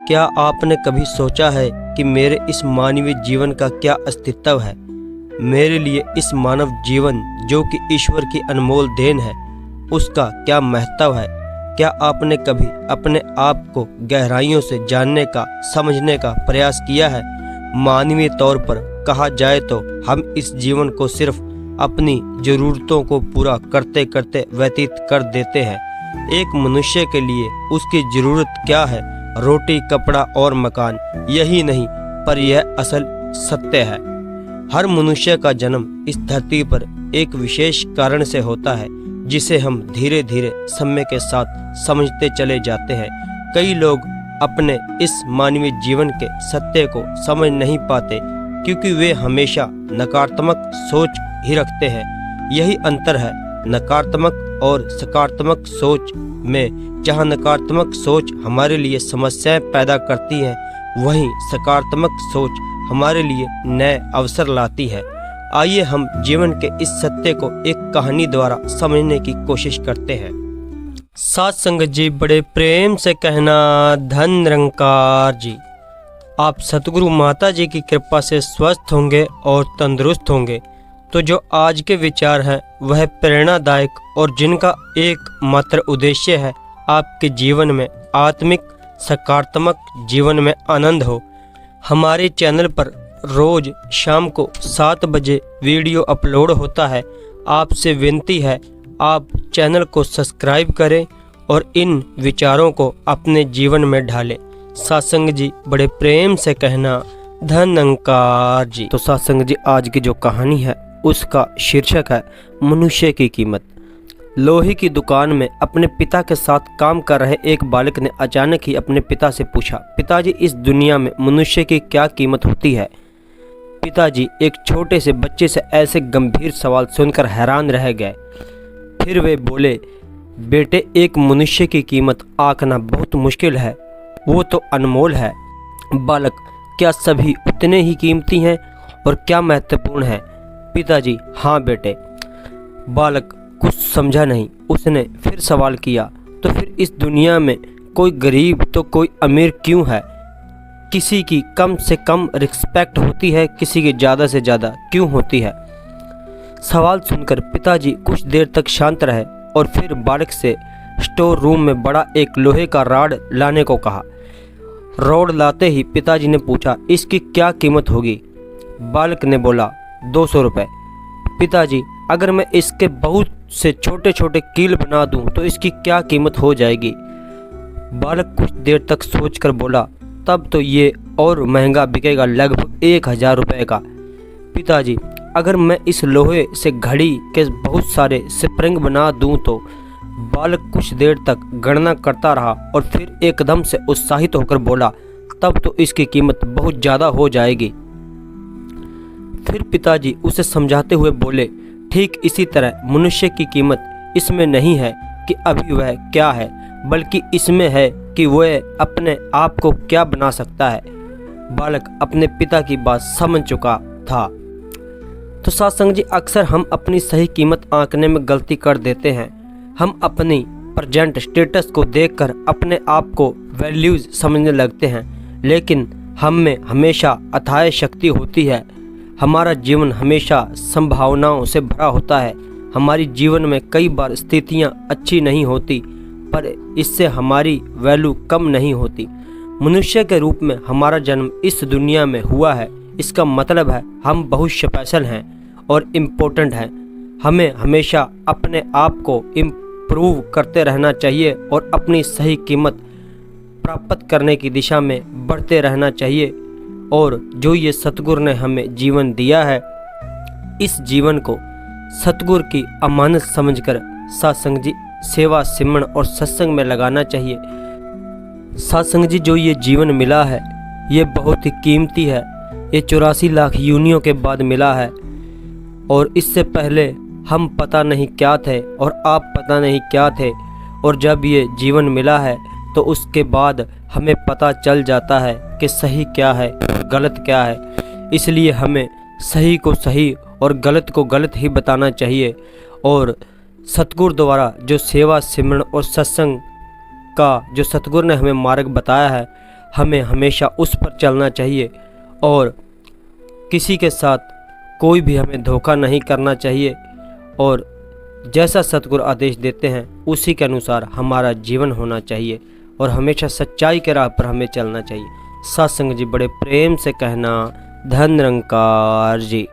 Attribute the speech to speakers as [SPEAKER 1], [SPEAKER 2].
[SPEAKER 1] क्या आपने कभी सोचा है कि मेरे इस मानवीय जीवन का क्या अस्तित्व है? मेरे लिए इस मानव जीवन जो कि ईश्वर की अनमोल देन है, उसका क्या महत्व है? क्या आपने कभी अपने आप को गहराइयों से जानने का, समझने का प्रयास किया है? मानवीय तौर पर कहा जाए तो हम इस जीवन को सिर्फ अपनी ज़रूरतों को पूरा करते करते व्यतीत कर देते हैं। एक मनुष्य के लिए उसकी ज़रूरत क्या है? रोटी, कपड़ा और मकान। यही नहीं, पर यह असल सत्य है। हर मनुष्य का जन्म इस धरती पर एक विशेष कारण से होता है, जिसे हम धीरे धीरे समय के साथ समझते चले जाते हैं। कई लोग अपने इस मानवीय जीवन के सत्य को समझ नहीं पाते, क्योंकि वे हमेशा नकारात्मक सोच ही रखते हैं। यही अंतर है नकारात्मक और सकारात्मक सोच में। जहाँ नकारात्मक सोच हमारे लिए समस्याएं पैदा करती है, वहीं सकारात्मक सोच हमारे लिए नए अवसर लाती है। आइए हम जीवन के इस सत्य को एक कहानी द्वारा समझने की कोशिश करते हैं। साथ संगत जी, बड़े प्रेम से कहना धन निरंकार जी। आप सतगुरु माता जी की कृपा से स्वस्थ होंगे और तंदुरुस्त होंगे। तो जो आज के विचार हैं वह प्रेरणादायक और जिनका एकमात्र उद्देश्य है आपके जीवन में आत्मिक सकारात्मक जीवन में आनंद हो। हमारे चैनल पर रोज शाम को 7 बजे वीडियो अपलोड होता है। आपसे विनती है, आप चैनल को सब्सक्राइब करें और इन विचारों को अपने जीवन में ढालें। सत्संग जी, बड़े प्रेम से कहना धन्यंकार जी। तो सत्संग जी, आज की जो कहानी है उसका शीर्षक है मनुष्य की कीमत। लोहे की दुकान में अपने पिता के साथ काम कर रहे एक बालक ने अचानक ही अपने पिता से पूछा, पिताजी, इस दुनिया में मनुष्य की क्या कीमत होती है? पिताजी एक छोटे से बच्चे से ऐसे गंभीर सवाल सुनकर हैरान रह गए। फिर वे बोले, बेटे, एक मनुष्य की कीमत आंकना बहुत मुश्किल है, वो तो अनमोल है। बालक, क्या सभी उतने ही कीमती हैं और क्या महत्वपूर्ण है? पिताजी, हाँ बेटे। बालक कुछ समझा नहीं। उसने फिर सवाल किया, तो फिर इस दुनिया में कोई गरीब तो कोई अमीर क्यों है? किसी की कम से कम रिस्पेक्ट होती है, किसी की ज़्यादा से ज़्यादा क्यों होती है? सवाल सुनकर पिताजी कुछ देर तक शांत रहे और फिर बालक से स्टोर रूम में बड़ा एक लोहे का रॉड लाने को कहा। रॉड लाते ही पिताजी ने पूछा, इसकी क्या कीमत होगी? बालक ने बोला, 200 रुपये। पिताजी, अगर मैं इसके बहुत से छोटे छोटे कील बना दूं तो इसकी क्या कीमत हो जाएगी? बालक कुछ देर तक सोचकर बोला, तब तो ये और महंगा बिकेगा, लगभग 1000 रुपये का। पिताजी, अगर मैं इस लोहे से घड़ी के बहुत सारे स्प्रिंग बना दूं तो? बालक कुछ देर तक गणना करता रहा और फिर एकदम से उत्साहित होकर बोला, तब तो इसकी कीमत बहुत ज़्यादा हो जाएगी। फिर पिताजी उसे समझाते हुए बोले, ठीक इसी तरह मनुष्य की कीमत इसमें नहीं है कि अभी वह क्या है, बल्कि इसमें है कि वह अपने आप को क्या बना सकता है। बालक अपने पिता की बात समझ चुका था। तो सत्संग जी, अक्सर हम अपनी सही कीमत आंकने में गलती कर देते हैं। हम अपनी प्रेजेंट स्टेटस को देखकर अपने आप को वैल्यूज समझने लगते हैं, लेकिन हम में हमेशा अथाह शक्ति होती है। हमारा जीवन हमेशा संभावनाओं से भरा होता है। हमारी जीवन में कई बार स्थितियां अच्छी नहीं होती, पर इससे हमारी वैल्यू कम नहीं होती। मनुष्य के रूप में हमारा जन्म इस दुनिया में हुआ है, इसका मतलब है हम बहुत स्पेशल हैं और इम्पोर्टेंट हैं। हमें हमेशा अपने आप को इम्प्रूव करते रहना चाहिए और अपनी सही कीमत प्राप्त करने की दिशा में बढ़ते रहना चाहिए। और जो ये सतगुरु ने हमें जीवन दिया है, इस जीवन को सतगुरु की अमानत समझकर सत्संग जी सेवा, सिमरन और सत्संग में लगाना चाहिए। सत्संग जी, जो ये जीवन मिला है ये बहुत ही कीमती है। ये 84 लाख योनियों के बाद मिला है और इससे पहले हम पता नहीं क्या थे और आप पता नहीं क्या थे, और जब ये जीवन मिला है तो उसके बाद हमें पता चल जाता है कि सही क्या है और गलत क्या है। इसलिए हमें सही को सही और गलत को गलत ही बताना चाहिए। और सतगुरु द्वारा जो सेवा, सिमरन और सत्संग का जो सतगुरु ने हमें मार्ग बताया है, हमें हमेशा उस पर चलना चाहिए और किसी के साथ कोई भी हमें धोखा नहीं करना चाहिए और जैसा सतगुरु आदेश देते हैं उसी के अनुसार हमारा जीवन होना चाहिए और हमेशा सच्चाई के राह पर हमें चलना चाहिए। सत्संग जी बड़े प्रेम से कहना। धन निरंकार जी।